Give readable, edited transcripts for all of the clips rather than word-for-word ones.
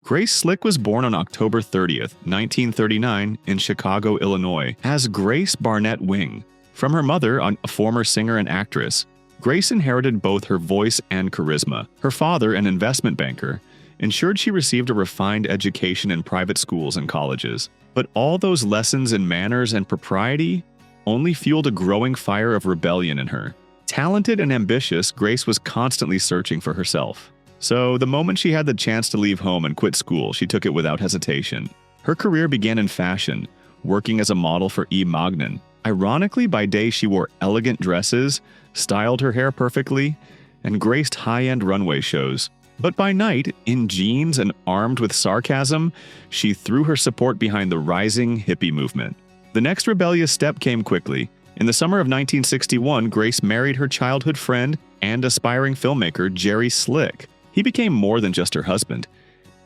Grace Slick was born on October 30th, 1939, in Chicago, Illinois, as Grace Barnett Wing. From her mother, a former singer and actress, Grace inherited both her voice and charisma. Her father, an investment banker, ensured she received a refined education in private schools and colleges. But all those lessons in manners and propriety only fueled a growing fire of rebellion in her. Talented and ambitious, Grace was constantly searching for herself. So, the moment she had the chance to leave home and quit school, she took it without hesitation. Her career began in fashion, working as a model for E. Magnin. Ironically, by day she wore elegant dresses, styled her hair perfectly, and graced high-end runway shows. But by night, in jeans and armed with sarcasm, she threw her support behind the rising hippie movement. The next rebellious step came quickly. In the summer of 1961, Grace married her childhood friend and aspiring filmmaker Jerry Slick. He became more than just her husband.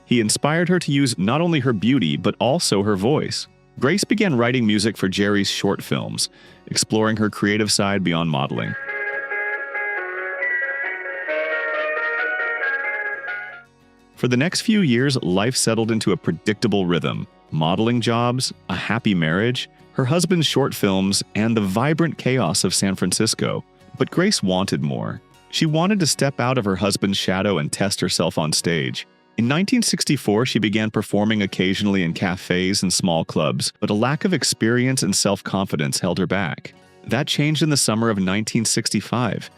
He inspired her to use not only her beauty, but also her voice. Grace began writing music for Jerry's short films, exploring her creative side beyond modeling. For the next few years, life settled into a predictable rhythm. Modeling jobs, a happy marriage, her husband's short films, and the vibrant chaos of San Francisco. But Grace wanted more. She wanted to step out of her husband's shadow and test herself on stage. In 1964, she began performing occasionally in cafes and small clubs, but a lack of experience and self-confidence held her back. That changed in the summer of 1965,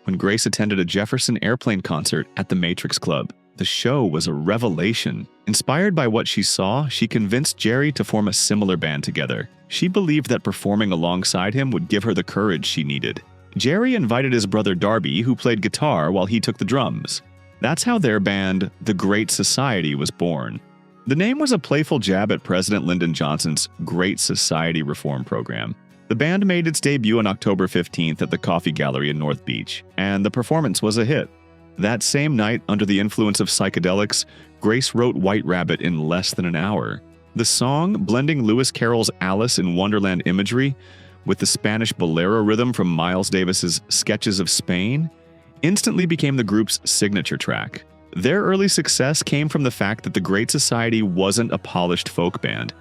when Grace attended a Jefferson Airplane concert at the Matrix Club. The show was a revelation. Inspired by what she saw, she convinced Jerry to form a similar band together. She believed that performing alongside him would give her the courage she needed. Jerry invited his brother Darby, who played guitar while he took the drums. That's how their band, The Great Society, was born. The name was a playful jab at President Lyndon Johnson's Great Society reform program. The band made its debut on October 15th at the Coffee Gallery in North Beach, and the performance was a hit. That same night, under the influence of psychedelics, Grace wrote White Rabbit in less than an hour. The song, blending Lewis Carroll's Alice in Wonderland imagery with the Spanish bolero rhythm from Miles Davis's Sketches of Spain, instantly became the group's signature track. Their early success came from the fact that the Great Society wasn't a polished folk band.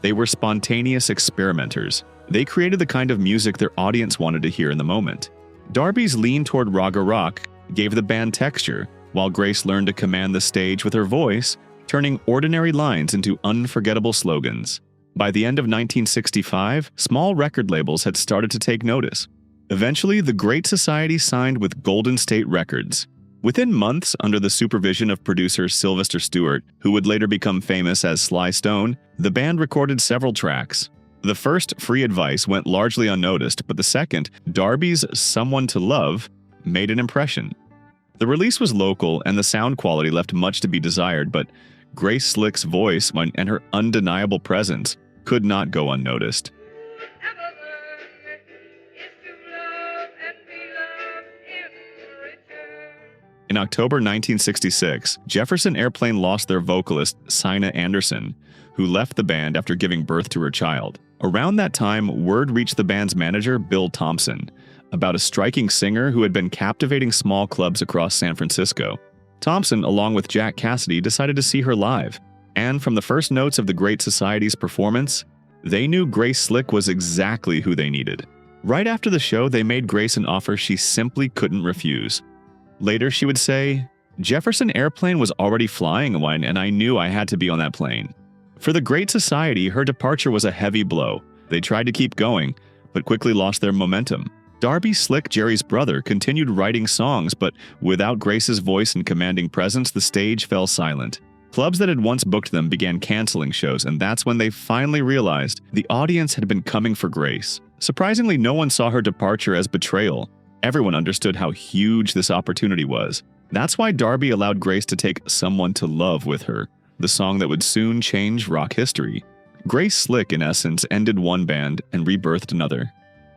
They were spontaneous experimenters. They created the kind of music their audience wanted to hear in the moment. Darby's lean toward raga rock gave the band texture, while Grace learned to command the stage with her voice, turning ordinary lines into unforgettable slogans. By the end of 1965, small record labels had started to take notice. Eventually, the Great Society signed with Golden State Records. Within months, under the supervision of producer Sylvester Stewart, who would later become famous as Sly Stone, the band recorded several tracks. The first, Free Advice, went largely unnoticed, but the second, Darby's Someone to Love, made an impression. The release was local, and the sound quality left much to be desired, but Grace Slick's voice and her undeniable presence could not go unnoticed. In October 1966, Jefferson Airplane lost their vocalist, Sina Anderson, who left the band after giving birth to her child. Around that time, word reached the band's manager, Bill Thompson, about a striking singer who had been captivating small clubs across San Francisco. Thompson, along with Jack Cassidy, decided to see her live. And from the first notes of the Great Society's performance, they knew Grace Slick was exactly who they needed. Right after the show, they made Grace an offer she simply couldn't refuse. Later, she would say, "Jefferson Airplane was already flying one, and I knew I had to be on that plane." For the Great Society, her departure was a heavy blow. They tried to keep going, but quickly lost their momentum. Darby Slick, Jerry's brother, continued writing songs, but without Grace's voice and commanding presence, the stage fell silent. Clubs that had once booked them began canceling shows, and that's when they finally realized the audience had been coming for Grace. Surprisingly, no one saw her departure as betrayal. Everyone understood how huge this opportunity was. That's why Darby allowed Grace to take Someone to Love with her, the song that would soon change rock history. Grace Slick, in essence, ended one band and rebirthed another.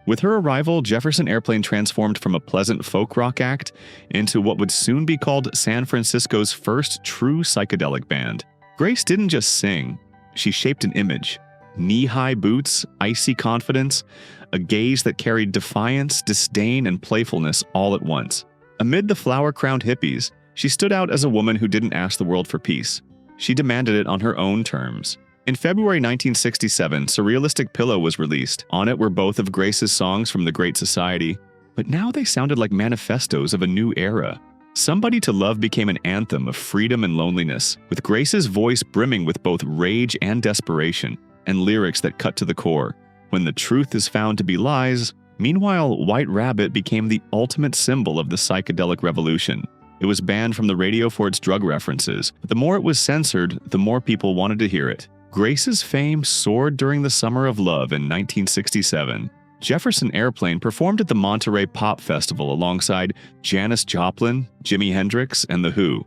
With her arrival, Jefferson Airplane transformed from a pleasant folk rock act into what would soon be called San Francisco's first true psychedelic band. Grace didn't just sing, she shaped an image. Knee-high boots, icy confidence, a gaze that carried defiance, disdain, and playfulness all at once. Amid the flower-crowned hippies, she stood out as a woman who didn't ask the world for peace. She demanded it on her own terms. In February 1967, Surrealistic Pillow was released. On it were both of Grace's songs from the Great Society, but now they sounded like manifestos of a new era. Somebody to Love became an anthem of freedom and loneliness, with Grace's voice brimming with both rage and desperation, and lyrics that cut to the core. When the truth is found to be lies. Meanwhile, White Rabbit became the ultimate symbol of the psychedelic revolution. It was banned from the radio for its drug references, but the more it was censored, the more people wanted to hear it. Grace's fame soared during the Summer of Love in 1967. Jefferson Airplane performed at the Monterey Pop Festival alongside Janis Joplin, Jimi Hendrix, and The Who.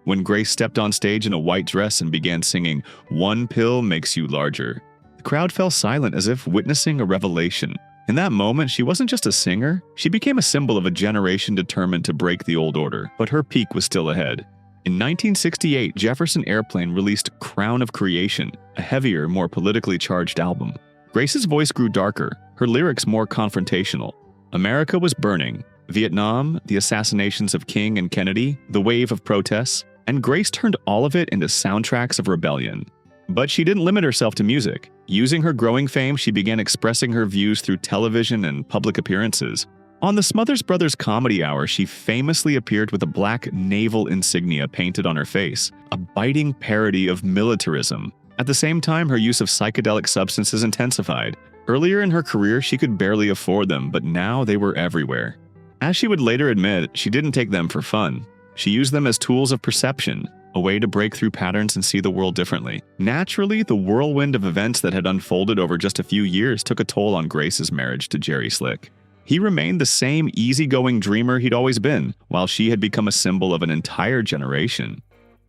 When Grace stepped on stage in a white dress and began singing "One Pill Makes You Larger," the crowd fell silent as if witnessing a revelation. In that moment, she wasn't just a singer, she became a symbol of a generation determined to break the old order, but her peak was still ahead. In 1968, Jefferson Airplane released Crown of Creation, a heavier, more politically charged album. Grace's voice grew darker, her lyrics more confrontational. America was burning. Vietnam, the assassinations of King and Kennedy, the wave of protests, and Grace turned all of it into soundtracks of rebellion. But she didn't limit herself to music. Using her growing fame, she began expressing her views through television and public appearances. On the Smothers Brothers Comedy Hour, she famously appeared with a black naval insignia painted on her face, a biting parody of militarism. At the same time, her use of psychedelic substances intensified. Earlier in her career, she could barely afford them, but now they were everywhere. As she would later admit, she didn't take them for fun. She used them as tools of perception, a way to break through patterns and see the world differently. Naturally, the whirlwind of events that had unfolded over just a few years took a toll on Grace's marriage to Jerry Slick. He remained the same easygoing dreamer he'd always been, while she had become a symbol of an entire generation.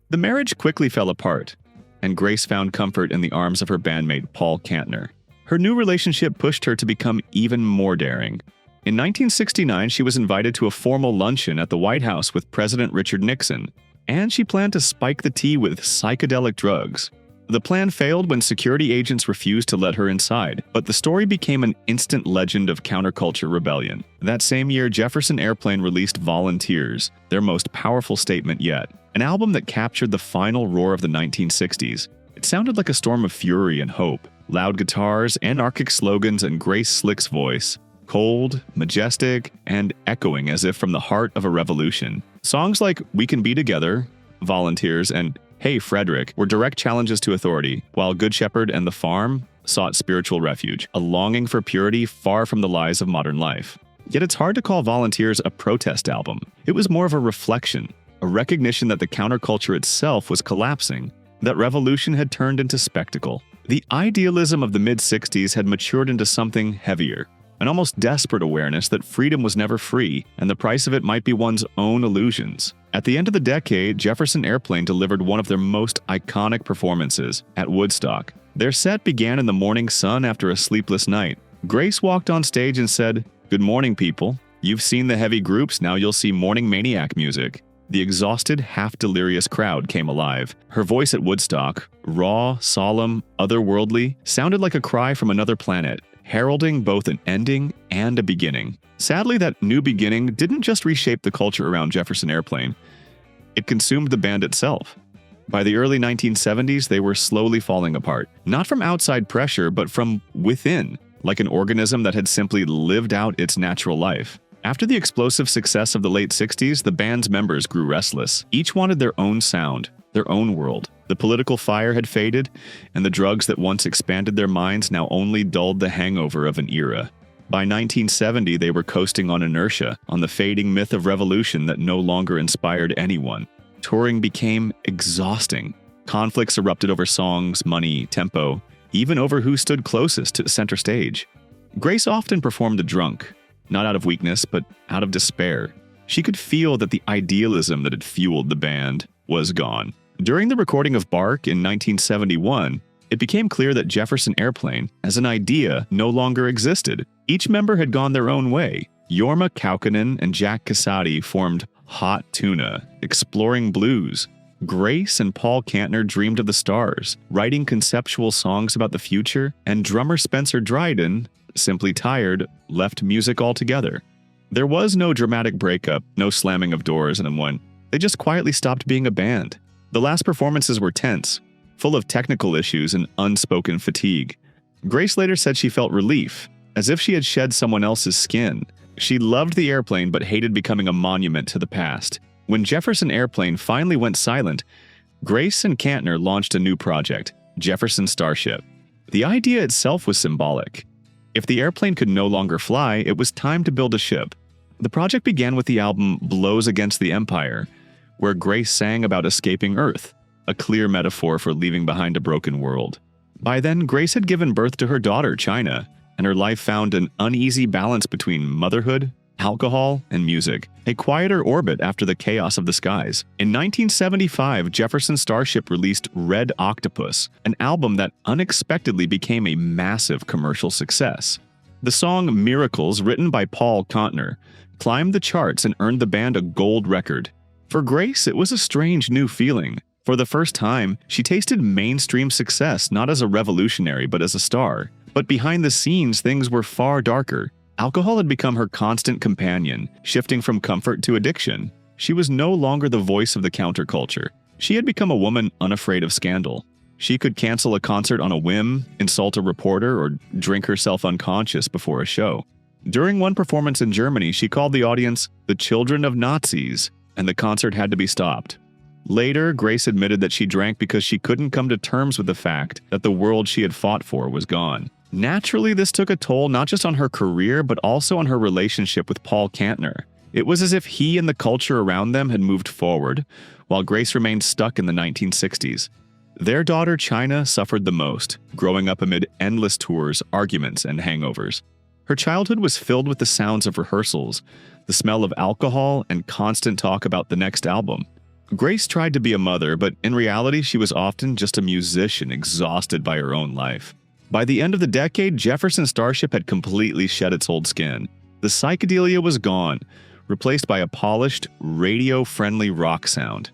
The marriage quickly fell apart, and Grace found comfort in the arms of her bandmate Paul Kantner. Her new relationship pushed her to become even more daring. In 1969, she was invited to a formal luncheon at the White House with President Richard Nixon, and she planned to spike the tea with psychedelic drugs. The plan failed when security agents refused to let her inside, but the story became an instant legend of counterculture rebellion. That same year, Jefferson Airplane released Volunteers, their most powerful statement yet, an album that captured the final roar of the 1960s. It sounded like a storm of fury and hope, loud guitars, anarchic slogans, and Grace Slick's voice. Cold, majestic, and echoing as if from the heart of a revolution. Songs like We Can Be Together, Volunteers, and Hey Frederick were direct challenges to authority, while Good Shepherd and The Farm sought spiritual refuge, a longing for purity far from the lies of modern life. Yet it's hard to call Volunteers a protest album. It was more of a reflection, a recognition that the counterculture itself was collapsing, that revolution had turned into spectacle. The idealism of the mid-60s had matured into something heavier, an almost desperate awareness that freedom was never free, and the price of it might be one's own illusions. At the end of the decade, Jefferson Airplane delivered one of their most iconic performances at Woodstock. Their set began in the morning sun after a sleepless night. Grace walked on stage and said, "Good morning, people. You've seen the heavy groups, now you'll see morning maniac music." The exhausted, half-delirious crowd came alive. Her voice at Woodstock, raw, solemn, otherworldly, sounded like a cry from another planet, heralding both an ending and a beginning. Sadly, that new beginning didn't just reshape the culture around Jefferson Airplane. It consumed the band itself. By the early 1970s, they were slowly falling apart, not from outside pressure, but from within, like an organism that had simply lived out its natural life. After the explosive success of the late 60s, the band's members grew restless. Each wanted their own sound, their own world. The political fire had faded, and the drugs that once expanded their minds now only dulled the hangover of an era. By 1970, they were coasting on inertia, on the fading myth of revolution that no longer inspired anyone. Touring became exhausting. Conflicts erupted over songs, money, tempo, even over who stood closest to center stage. Grace often performed the drunk, not out of weakness, but out of despair. She could feel that the idealism that had fueled the band was gone. During the recording of Bark in 1971, it became clear that Jefferson Airplane, as an idea, no longer existed. Each member had gone their own way. Jorma Kaukonen and Jack Casati formed Hot Tuna, exploring blues. Grace and Paul Kantner dreamed of the stars, writing conceptual songs about the future, and drummer Spencer Dryden, simply tired, left music altogether. There was no dramatic breakup, no slamming of doors, and they just quietly stopped being a band. The last performances were tense, full of technical issues and unspoken fatigue. Grace later said she felt relief, as if she had shed someone else's skin. She loved the airplane but hated becoming a monument to the past. When Jefferson Airplane finally went silent, Grace and Kantner launched a new project, Jefferson Starship. The idea itself was symbolic. If the airplane could no longer fly, it was time to build a ship. The project began with the album Blows Against the Empire, where Grace sang about escaping Earth, a clear metaphor for leaving behind a broken world. By then, Grace had given birth to her daughter, China, and her life found an uneasy balance between motherhood, alcohol, and music, a quieter orbit after the chaos of the skies. In 1975, Jefferson Starship released Red Octopus, an album that unexpectedly became a massive commercial success. The song Miracles, written by Paul Kantner, climbed the charts and earned the band a gold record. For Grace, it was a strange new feeling. For the first time, she tasted mainstream success not as a revolutionary but as a star. But behind the scenes, things were far darker. Alcohol had become her constant companion, shifting from comfort to addiction. She was no longer the voice of the counterculture. She had become a woman unafraid of scandal. She could cancel a concert on a whim, insult a reporter, or drink herself unconscious before a show. During one performance in Germany, she called the audience the children of Nazis, and the concert had to be stopped. Later, Grace admitted that she drank because she couldn't come to terms with the fact that the world she had fought for was gone. Naturally, this took a toll not just on her career, but also on her relationship with Paul Kantner. It was as if he and the culture around them had moved forward, while Grace remained stuck in the 1960s. Their daughter, China, suffered the most, growing up amid endless tours, arguments, and hangovers. Her childhood was filled with the sounds of rehearsals, the smell of alcohol, and constant talk about the next album. Grace tried to be a mother, but in reality, she was often just a musician exhausted by her own life. By the end of the decade, Jefferson Starship had completely shed its old skin. The psychedelia was gone, replaced by a polished, radio-friendly rock sound.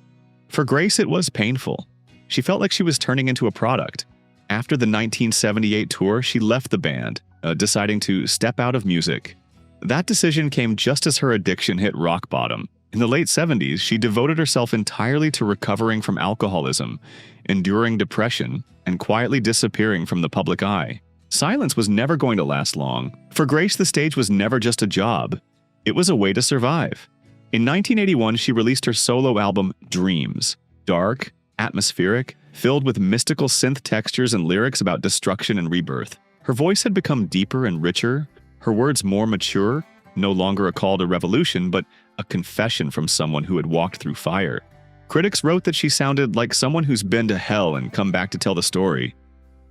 For Grace, it was painful. She felt like she was turning into a product. After the 1978 tour, she left the band, deciding to step out of music. That decision came just as her addiction hit rock bottom. In the late 70s, she devoted herself entirely to recovering from alcoholism, enduring depression, and quietly disappearing from the public eye. Silence was never going to last long. For Grace, the stage was never just a job. It was a way to survive. In 1981, she released her solo album, Dreams. Dark, atmospheric, filled with mystical synth textures and lyrics about destruction and rebirth. Her voice had become deeper and richer, her words more mature, no longer a call to revolution, but a confession from someone who had walked through fire. Critics wrote that she sounded like someone who's been to hell and come back to tell the story.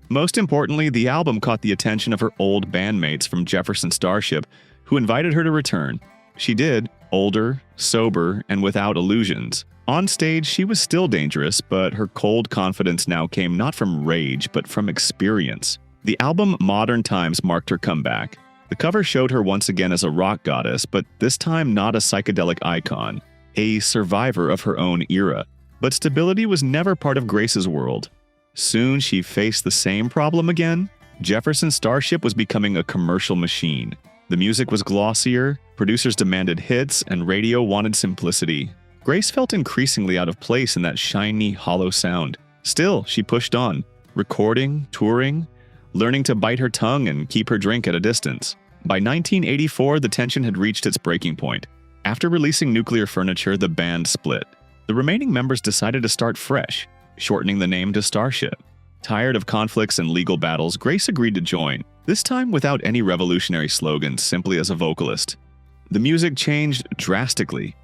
Most importantly, the album caught the attention of her old bandmates from Jefferson Starship, who invited her to return. She did, older, sober, and without illusions. On stage, she was still dangerous, but her cold confidence now came not from rage, but from experience. The album Modern Times marked her comeback. The cover showed her once again as a rock goddess, but this time not a psychedelic icon, a survivor of her own era. But stability was never part of Grace's world. Soon she faced the same problem again. Jefferson Starship was becoming a commercial machine. The music was glossier, producers demanded hits, and radio wanted simplicity. Grace felt increasingly out of place in that shiny, hollow sound. Still, she pushed on, recording, touring, learning to bite her tongue and keep her drink at a distance. By 1984, the tension had reached its breaking point. After releasing Nuclear Furniture, the band split. The remaining members decided to start fresh, shortening the name to Starship. Tired of conflicts and legal battles, Grace agreed to join, this time without any revolutionary slogans, simply as a vocalist. The music changed drastically.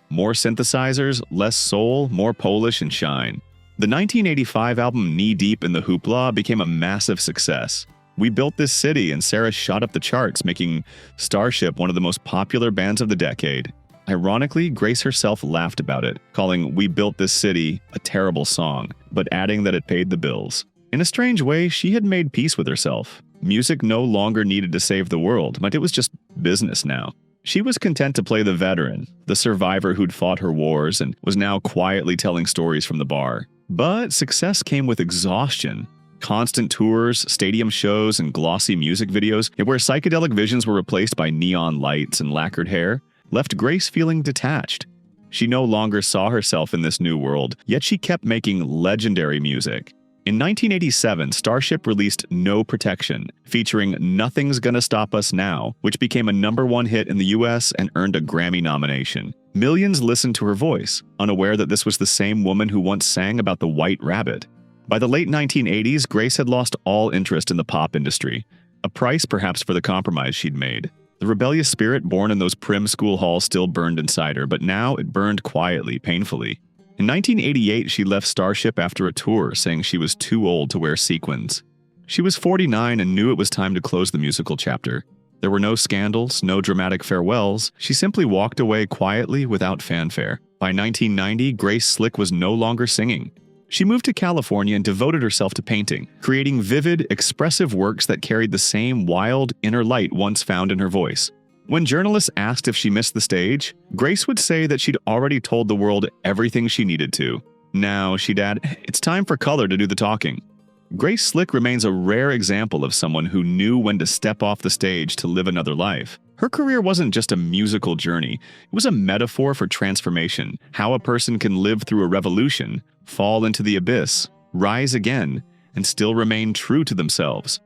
More synthesizers, less soul, more Polish and shine. The 1985 album Knee Deep in the Hoopla became a massive success. We Built This City and Sarah shot up the charts, making Starship one of the most popular bands of the decade. Ironically, Grace herself laughed about it, calling We Built This City a terrible song, but adding that it paid the bills. In a strange way, she had made peace with herself. Music no longer needed to save the world, but it was just business now. She was content to play the veteran, the survivor who'd fought her wars and was now quietly telling stories from the bar. But success came with exhaustion. Constant tours, stadium shows, and glossy music videos, where psychedelic visions were replaced by neon lights and lacquered hair, left Grace feeling detached. She no longer saw herself in this new world, yet she kept making legendary music. In 1987, Starship released No Protection, featuring Nothing's Gonna Stop Us Now, which became a #1 hit in the US and earned a Grammy nomination. Millions listened to her voice, unaware that this was the same woman who once sang about the White Rabbit. By the late 1980s, Grace had lost all interest in the pop industry, a price perhaps for the compromise she'd made. The rebellious spirit born in those prim school halls still burned inside her, but now it burned quietly, painfully. In 1988, she left Starship after a tour, saying she was too old to wear sequins. She was 49 and knew it was time to close the musical chapter. There were no scandals, no dramatic farewells. She simply walked away quietly without fanfare. By 1990, Grace Slick was no longer singing. She moved to California and devoted herself to painting, creating vivid, expressive works that carried the same wild, inner light once found in her voice. When journalists asked if she missed the stage, Grace would say that she'd already told the world everything she needed to. Now, she'd add, it's time for color to do the talking. Grace Slick remains a rare example of someone who knew when to step off the stage to live another life. Her career wasn't just a musical journey, it was a metaphor for transformation, how a person can live through a revolution, fall into the abyss, rise again, and still remain true to themselves.